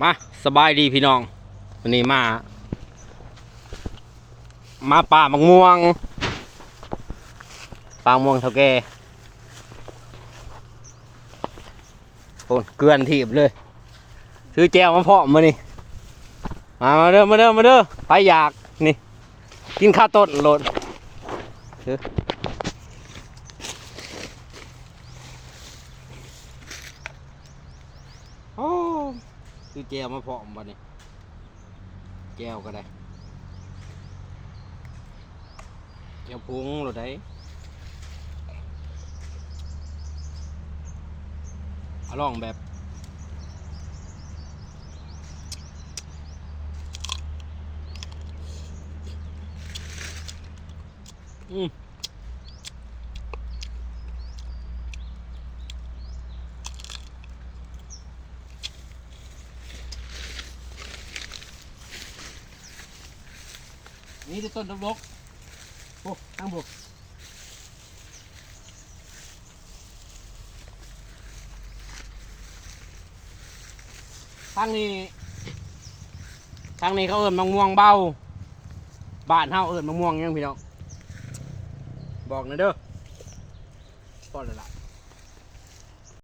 มาสบายดีพี่น้องวันนี้มาป่ามะม่วงป่ามะม่วงเท่าแก่โอ้เกลือนถีบเลยซื้อแจวมาเพาะมานี่มาเด้อไปอยากนี่กินข้าวต้นโหลดโอ้ซื้อแจวมาเพาะมานี่แจวก็ได้แจวพุงโหลดได้เอาลองแบบนี่ที่ต้นตะบกโอ้ตั้งบกทางนี้เขาเอิ้นมะม่วงเบาบ้านเฮาเอิ้นมะม่วงยังพี่น้องบอกหน่อยเด้อป้อนเลยล่ะ